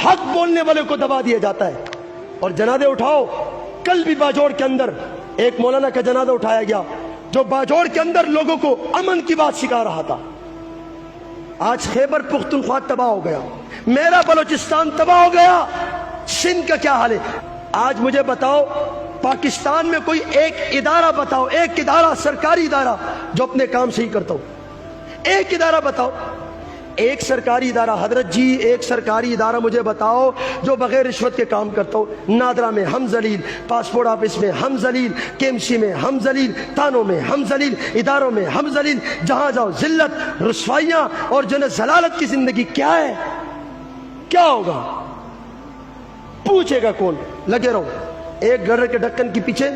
حق بولنے والے کو دبا دیا جاتا ہے. اور جنازے اٹھاؤ. کل بھی باجوڑ کے اندر ایک مولانا کا جنازہ اٹھایا گیا جو باجوڑ کے اندر لوگوں کو امن کی بات سکھا رہا تھا. آج خیبر پختونخوا تباہ ہو گیا, میرا بلوچستان تباہ ہو گیا, سندھ کا کیا حال ہے؟ آج مجھے بتاؤ پاکستان میں کوئی ایک ادارہ بتاؤ, ایک ادارہ سرکاری ادارہ جو اپنے کام صحیح کرتا ہو. ایک ادارہ بتاؤ, ایک سرکاری ادارہ. حضرت جی ایک سرکاری ادارہ مجھے بتاؤ جو بغیر رشوت کے کام کرتا ہو. نادرا میں ہم ذلیل, پاسپورٹ آفس میں ہم ذلیل, KMC میں ہم ذلیل, تھانوں میں ہم ذلیل, اداروں میں ہم ذلیل. جہاں جاؤ ذلت, رسوائیاں اور جو ہے ضلالت کی زندگی. کیا ہے؟ کیا ہوگا؟ پوچھے گا کون؟ لگے رہو. ایک گھر کے ڈھکن کے پیچھے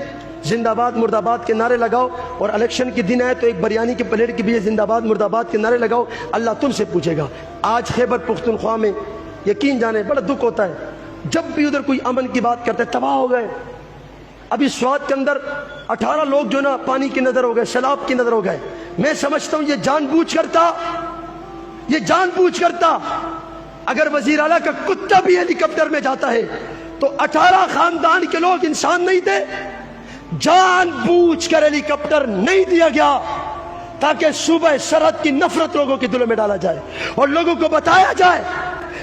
زندہ باد مرد آباد کے نعرے لگاؤ, اور الیکشن کے دن آئے تو ایک بریانی کی پلیٹ کے پیچھے زندہ باد مرد آباد کے نعرے لگاؤ. اللہ تم سے پوچھے گا. آج خیبر پختونخوا میں یقین جانے بڑا دکھ ہوتا ہے, جب بھی ادھر کوئی امن کی بات کرتے تباہ ہو گئے. ابھی سوات کے اندر 18 لوگ جو نا پانی کی نظر ہو گئے, سیلاب کی نظر ہو گئے. میں سمجھتا ہوں یہ جان بوجھ کرتا, یہ جان بوجھ کرتا. اگر وزیر اعلیٰ کا کتا بھی ہیلی کاپٹر میں جاتا ہے تو 18 خاندان کے لوگ انسان نہیں تھے. جان بوجھ کر ہیلی کاپٹر نہیں دیا گیا تاکہ صوبہ سرحد کی نفرت لوگوں کے دلوں میں ڈالا جائے اور لوگوں کو بتایا جائے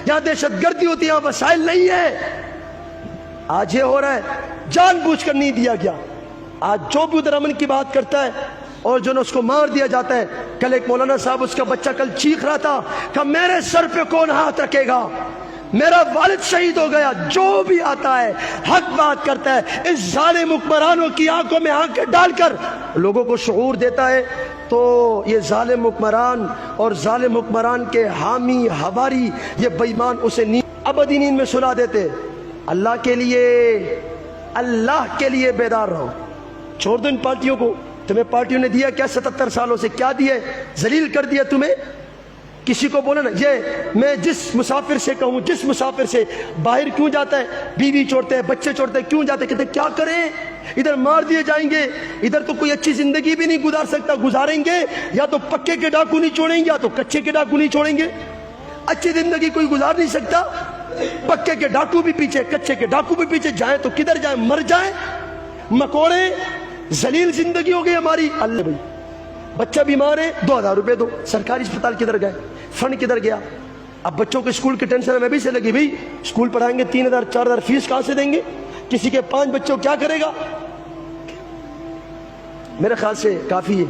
یہاں دہشت گردی ہوتی ہے, یہاں وسائل نہیں ہے. آج یہ ہو رہا ہے, جان بوجھ کر نہیں دیا گیا. آج جو بھی ادھر امن کی بات کرتا ہے اور جو نا اس کو مار دیا جاتا ہے. کل ایک مولانا صاحب, اس کا بچہ کل چیخ رہا تھا کہ میرے سر پہ کون ہاتھ رکھے گا, میرا والد شہید ہو گیا. جو بھی آتا ہے حق بات کرتا ہے, اس ظالم حکمرانوں کی آنکھوں میں آنکھیں ڈال کر لوگوں کو شعور دیتا ہے. تو یہ ظالم حکمران اور ظالم حکمران کے حامی ہواری یہ بے ایمان اسے ابدی نیند میں سلا دیتے. اللہ کے لیے, اللہ کے لیے بیدار رہو. چھوڑ دو ان پارٹیوں کو. تمہیں پارٹیوں نے دیا کیا 77 سالوں سے؟ کیا دیا؟ ذلیل کر دیا تمہیں. کسی کو بولا نا, یہ میں جس مسافر سے کہوں, جس مسافر سے باہر کیوں جاتا ہے, بیوی چھوڑتے ہیں, بچے چھوڑتے ہیں, کیوں جاتے ہیں؟ کہتے ہیں کیا کریں, ادھر مار دیے جائیں گے, ادھر تو کوئی اچھی زندگی بھی نہیں گزار سکتا. گزاریں گے یا تو پکے کے ڈاکو نہیں چھوڑیں گے یا تو کچے کے ڈاکو نہیں چھوڑیں گے. اچھی زندگی کوئی گزار نہیں سکتا. پکے کے ڈاکو بھی پیچھے, کچے کے ڈاکو بھی پیچھے. جائیں تو کدھر جائیں؟ مر جائیں مکوڑے. ذلیل زندگی ہو گئی ہماری. اللہ بھائی بچہ بیمار ہے, 2000 روپے دو. سرکاری اسپتال کدھر گئے؟ فنڈ کدھر گیا؟ اب بچوں کے اسکول کی ٹینشن ہمیں بھی سے لگی. بھائی اسکول پڑھائیں گے 3000 4000 فیس کہاں سے دیں گے؟ کسی کے 5 بچوں کیا کرے گا؟ میرے خیال سے کافی ہے.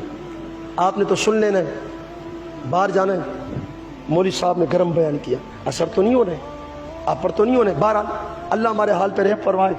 آپ نے تو سن لینا ہے, باہر جانا ہے. مولوی صاحب نے گرم بیان کیا, اثر تو نہیں ہونا ہے, آپ پر تو نہیں ہونا ہے. بہرحال اللہ ہمارے حال پہ رحم فرمائے.